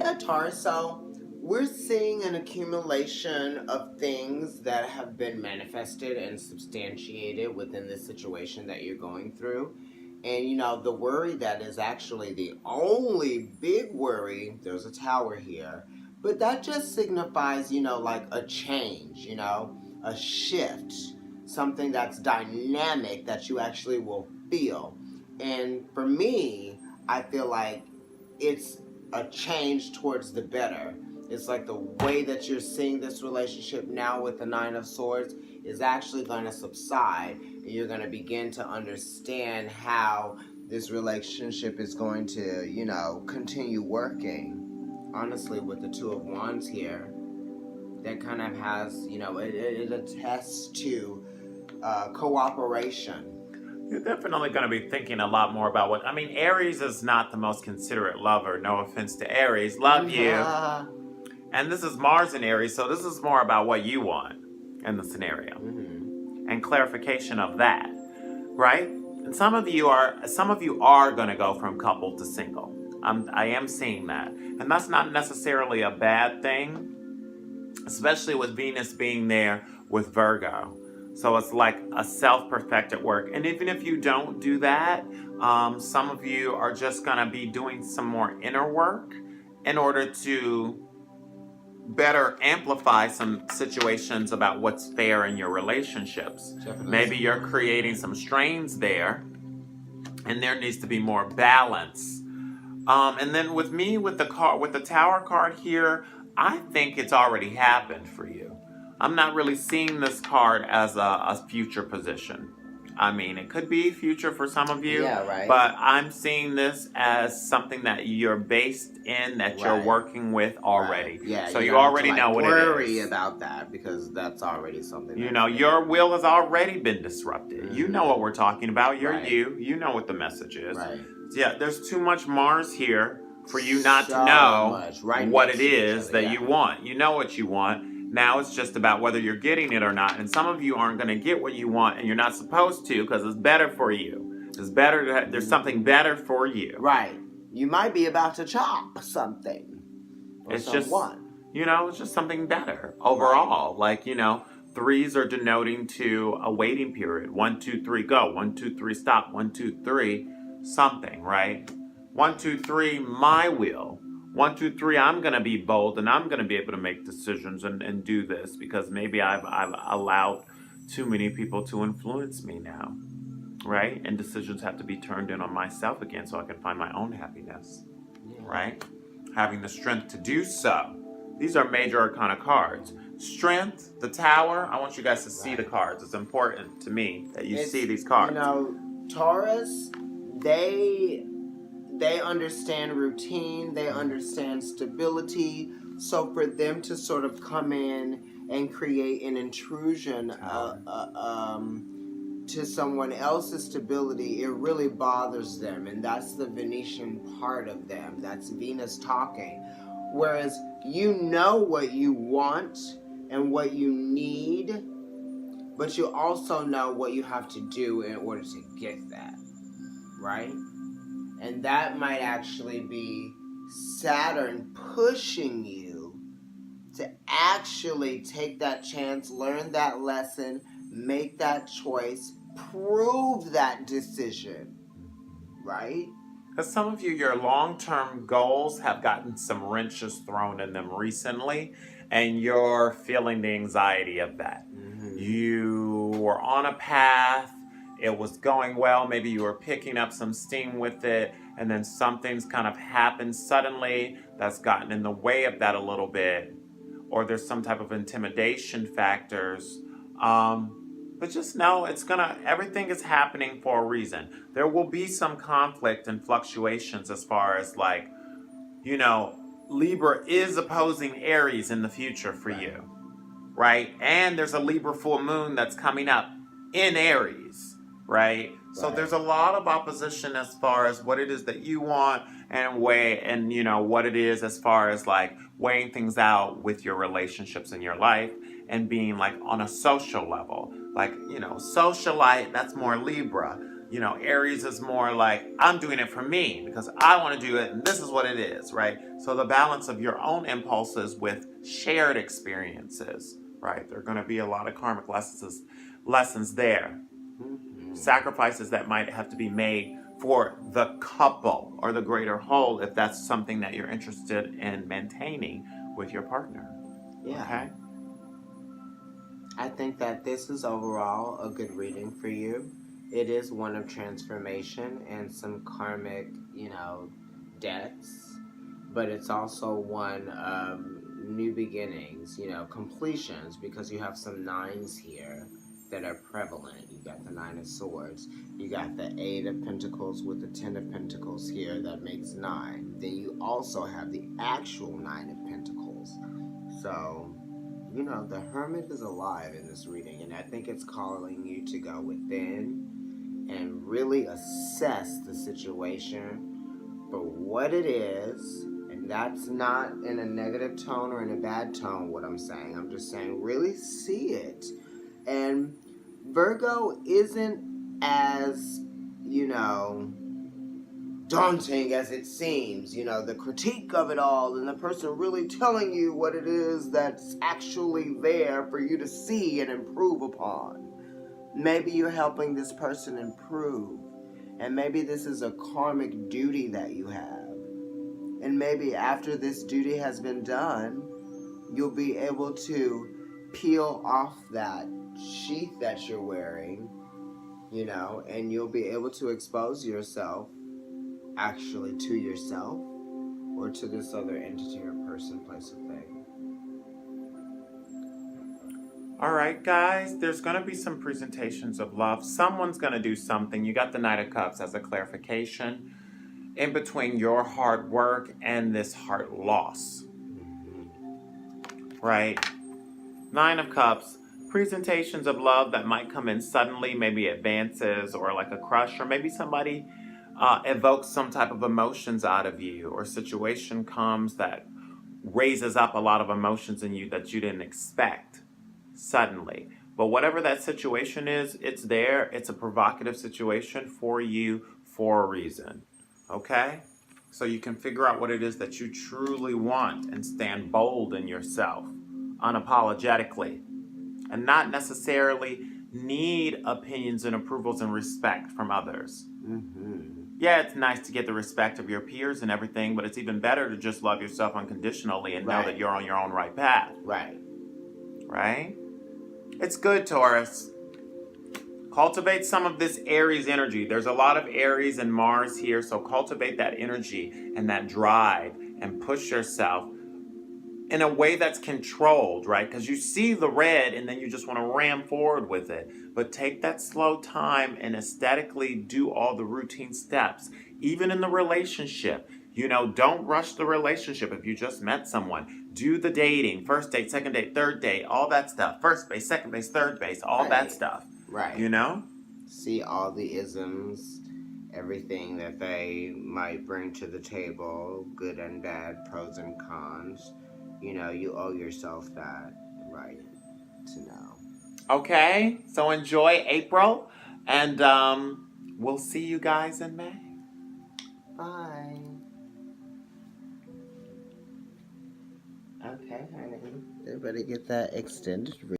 Yeah, Taurus. So we're seeing an accumulation of things that have been manifested and substantiated within the situation that you're going through. And the worry that is actually the only big worry, there's a tower here, but that just signifies, like a change, a shift, something that's dynamic that you actually will feel. And for me, I feel like it's a change towards the better. It's like the way that you're seeing this relationship now with the Nine of Swords is actually going to subside, and you're going to begin to understand how this relationship is going to, continue working. Honestly, with the Two of Wands here, that kind of has, it attests to cooperation. You're definitely going to be thinking a lot more about what... I mean, Aries is not the most considerate lover. No offense to Aries. Love you. And this is Mars in Aries, so this is more about what you want in the scenario. Mm-hmm. And clarification of that, right? And some of you are going to go from couple to single. I am seeing that. And that's not necessarily a bad thing, especially with Venus being there with Virgo. So it's like a self-perfected work. And even if you don't do that, some of you are just going to be doing some more inner work in order to better amplify some situations about what's fair in your relationships. Definitely. Maybe you're creating some strains there, and there needs to be more balance. And then with the Tower card here, I think it's already happened for you. I'm not really seeing this card as a future position. I mean, it could be future for some of you, yeah, right. But I'm seeing this as something that you're based in, that you're working with already. Right. Yeah, so you already know what it is. Worry about that because that's already something. Your will has already been disrupted. Mm-hmm. You know what we're talking about. You're you know what the message is. Right. Yeah, there's too much Mars here for you not to know what it is that you want. You know what you want. Now it's just about whether you're getting it or not. And some of you aren't going to get what you want, and you're not supposed to because it's better for you. It's better. There's something better for you. Right. You might be about to chop something. It's someone. It's just something better overall. Right. Like, 3s are denoting to a waiting period. 1, 2, 3, go. 1, 2, 3, stop. 1, 2, 3, something, right? 1, 2, 3, my will. 1, 2, 3, I'm going to be bold and I'm going to be able to make decisions and do this because maybe I've allowed too many people to influence me now, right? And decisions have to be turned in on myself again so I can find my own happiness, right? Having the strength to do so. These are major arcana cards. Strength, the Tower. I want you guys to see the cards. It's important to me that you see these cards. Taurus, they understand routine, they understand stability. So for them to sort of come in and create an intrusion to someone else's stability, it really bothers them. And that's the Venetian part of them. That's Venus talking. Whereas you know what you want and what you need, but you also know what you have to do in order to get that, right? And that might actually be Saturn pushing you to actually take that chance, learn that lesson, make that choice, prove that decision, right? Because some of you, your long-term goals have gotten some wrenches thrown in them recently, and you're feeling the anxiety of that. Mm-hmm. You were on a path. It was going well. Maybe you were picking up some steam with it, and then something's kind of happened suddenly that's gotten in the way of that a little bit, or there's some type of intimidation factors. But just know everything is happening for a reason. There will be some conflict and fluctuations as far as Libra is opposing Aries in the future for you, right? And there's a Libra full moon that's coming up in Aries. Right? So there's a lot of opposition as far as what it is that you want and what it is as far as weighing things out with your relationships in your life and being on a social level. Socialite, that's more Libra. Aries is more like, I'm doing it for me because I want to do it and this is what it is, right? So the balance of your own impulses with shared experiences, right? There are going to be a lot of karmic lessons there. Sacrifices that might have to be made for the couple or the greater whole if that's something that you're interested in maintaining with your partner. Yeah. Okay? I think that this is overall a good reading for you. It is one of transformation and some karmic, deaths, but it's also one of new beginnings, completions, because you have some nines here that are prevalent. You got the Nine of Swords, you got the Eight of Pentacles with the Ten of Pentacles here, that makes 9. Then you also have the actual Nine of Pentacles. So, the Hermit is alive in this reading, and I think it's calling you to go within and really assess the situation for what it is. And that's not in a negative tone or in a bad tone, what I'm saying. I'm just saying, really see it. And Virgo isn't as, daunting as it seems, the critique of it all and the person really telling you what it is that's actually there for you to see and improve upon. Maybe you're helping this person improve, and maybe this is a karmic duty that you have. And maybe after this duty has been done, you'll be able to peel off that sheath that you're wearing, and you'll be able to expose yourself actually to yourself or to this other entity or person, place, or thing. All right, guys, there's going to be some presentations of love. Someone's going to do something. You got the Knight of Cups as a clarification in between your hard work and this heart loss. Right? Nine of Cups, presentations of love that might come in suddenly, maybe advances or like a crush, or maybe somebody evokes some type of emotions out of you, or situation comes that raises up a lot of emotions in you that you didn't expect suddenly. But whatever that situation is, it's there. It's a provocative situation for you for a reason. Okay? So you can figure out what it is that you truly want and stand bold in yourself, unapologetically, and not necessarily need opinions and approvals and respect from others. Yeah, it's nice to get the respect of your peers and everything, but it's even better to just love yourself unconditionally and know that you're on your own right path. Right? It's good, Taurus. Cultivate some of this Aries energy. There's a lot of Aries and Mars here, so cultivate that energy and that drive and push yourself in a way that's controlled, right? Because you see the red and then you just want to ram forward with it. But take that slow time and aesthetically do all the routine steps. Even in the relationship, don't rush the relationship. If you just met someone, do the dating, first date, second date, third date, all that stuff. First base, second base, third base, all that stuff. See all the isms, everything that they might bring to the table, good and bad, pros and cons. You owe yourself that right to know. Okay, so enjoy April, and we'll see you guys in May. Bye. Okay, honey. Everybody get that extended